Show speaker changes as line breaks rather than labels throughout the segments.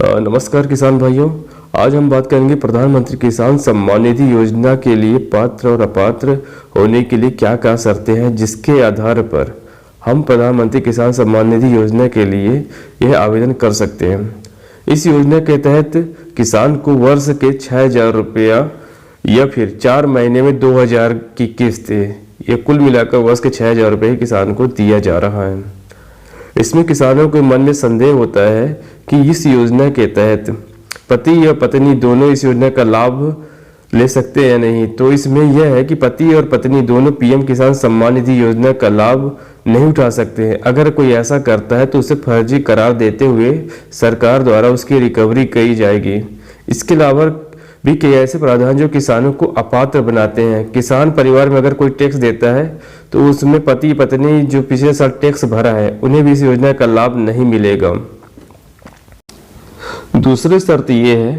नमस्कार किसान भाइयों। आज हम बात करेंगे प्रधानमंत्री किसान सम्मान निधि योजना के लिए पात्र और अपात्र होने के लिए क्या क्या शर्तें हैं, जिसके आधार पर हम प्रधानमंत्री किसान सम्मान निधि योजना के लिए यह आवेदन कर सकते हैं। इस योजना के तहत किसान को वर्ष के 6,000 रुपया या फिर 4 महीने में 2,000 की किस्त, ये कुल मिलाकर वर्ष के 6,000 रुपये किसान को दिया जा रहा है। इसमें किसानों के मन में संदेह होता है कि इस योजना के तहत पति या पत्नी दोनों इस योजना का लाभ ले सकते हैं या नहीं। तो इसमें यह है कि पति और पत्नी दोनों पीएम किसान सम्मान निधि योजना का लाभ नहीं उठा सकते हैं। अगर कोई ऐसा करता है तो उसे फर्जी करार देते हुए सरकार द्वारा उसकी रिकवरी की जाएगी। इसके अलावा भी कई ऐसे प्रावधान जो किसानों को अपात्र बनाते हैं। किसान परिवार में अगर कोई टैक्स देता है तो उसमें पति पत्नी जो पिछले साल टैक्स भरा है उन्हें भी इस योजना का लाभ नहीं मिलेगा। दूसरी शर्त यह है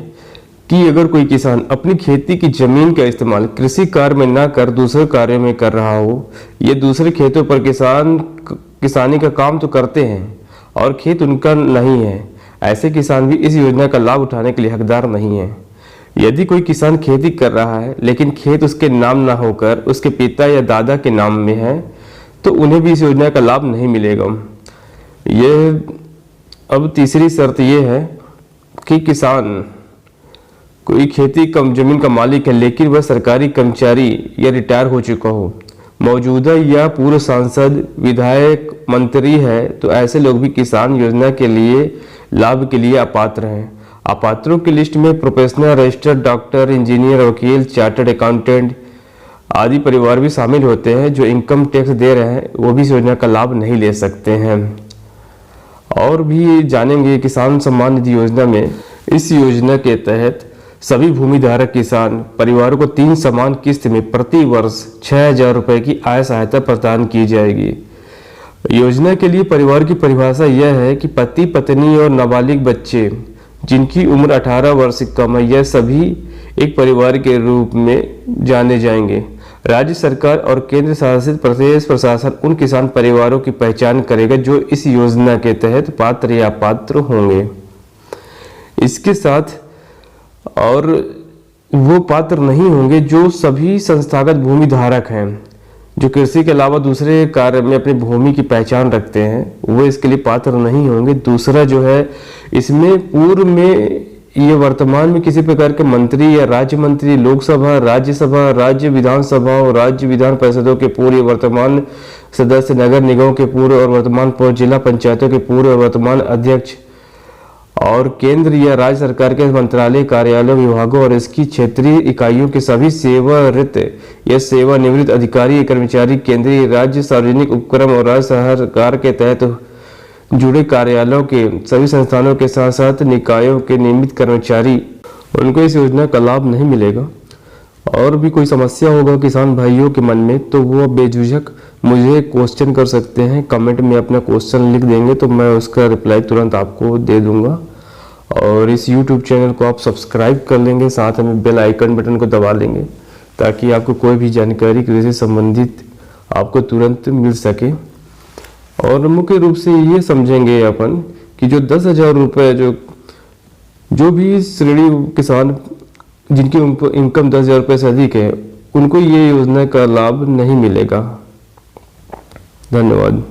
कि अगर कोई किसान अपनी खेती की जमीन का इस्तेमाल कृषि कार्य में न कर दूसरे कार्य में कर रहा हो, ये दूसरे खेतों पर किसानी का काम तो करते हैं और खेत उनका नहीं है, ऐसे किसान भी इस योजना का लाभ उठाने के लिए हकदार नहीं है। यदि कोई किसान खेती कर रहा है लेकिन खेत उसके नाम ना होकर उसके पिता या दादा के नाम में है तो उन्हें भी इस योजना का लाभ नहीं मिलेगा। अब तीसरी शर्त यह है कि किसान कोई खेती कम जमीन का मालिक है लेकिन वह सरकारी कर्मचारी या रिटायर हो चुका हो, मौजूदा या पूर्व सांसद, विधायक, मंत्री है, तो ऐसे लोग भी किसान योजना के लिए लाभ के लिए अपात्र हैं। अपात्रों की लिस्ट में प्रोफेशनल, रजिस्टर्ड डॉक्टर, इंजीनियर, वकील, चार्टर्ड अकाउंटेंट आदि परिवार भी शामिल होते हैं। जो इनकम टैक्स दे रहे हैं वो भी इस योजना का लाभ नहीं ले सकते हैं। और भी जानेंगे किसान सम्मान निधि योजना में। इस योजना के तहत सभी भूमिधारक किसान परिवारों को 3 समान किस्त में प्रति वर्ष 6,000 रुपये की आय सहायता प्रदान की जाएगी। योजना के लिए परिवार की परिभाषा यह है कि पति, पत्नी और नाबालिग बच्चे जिनकी उम्र 18 वर्ष से कम है, यह सभी एक परिवार के रूप में जाने जाएंगे। राज्य सरकार और केंद्र शासित प्रदेश प्रशासन उन किसान परिवारों की पहचान करेगा जो इस योजना के तहत पात्र या अपात्र होंगे। इसके साथ और वो पात्र नहीं होंगे जो सभी संस्थागत भूमि धारक हैं, जो कृषि के अलावा दूसरे कार्य में अपनी भूमि की पहचान रखते हैं, वो इसके लिए पात्र नहीं होंगे। दूसरा जो है, इसमें पूर्व में ये वर्तमान में किसी प्रकार के मंत्री या राज्य मंत्री, लोकसभा, राज्यसभा, राज्य विधानसभा और राज्य विधान परिषदों के पूर्व वर्तमान सदस्य, नगर निगमों के पूर्व और वर्तमान जिला पंचायतों के पूर्व और वर्तमान अध्यक्ष और केंद्र या राज्य सरकार के मंत्रालय, कार्यालयों, विभागों और इसकी क्षेत्रीय इकाइयों के सभी सेवारत या सेवानिवृत्त अधिकारी, कर्मचारी, केंद्रीय, राज्य सार्वजनिक उपक्रम और राज्य सरकार के तहत जुड़े कार्यालयों के सभी संस्थानों के साथ साथ निकायों के नियमित कर्मचारी, उनको इस योजना का लाभ नहीं मिलेगा। और भी कोई समस्या होगा किसान भाइयों के मन में तो वो बेझिझक मुझे क्वेश्चन कर सकते हैं। कमेंट में अपना क्वेश्चन लिख देंगे तो मैं उसका रिप्लाई तुरंत आपको दे दूंगा। और इस YouTube चैनल को आप सब्सक्राइब कर लेंगे, साथ में बेल आइकन बटन को दबा लेंगे ताकि आपको कोई भी जानकारी कृषि संबंधित आपको तुरंत मिल सके। और मुख्य रूप से ये समझेंगे अपन कि जो 10,000 रुपये जो भी श्रेणी किसान जिनकी इनकम 10,000 रुपये से अधिक है उनको ये योजना का लाभ नहीं मिलेगा। धन्यवाद।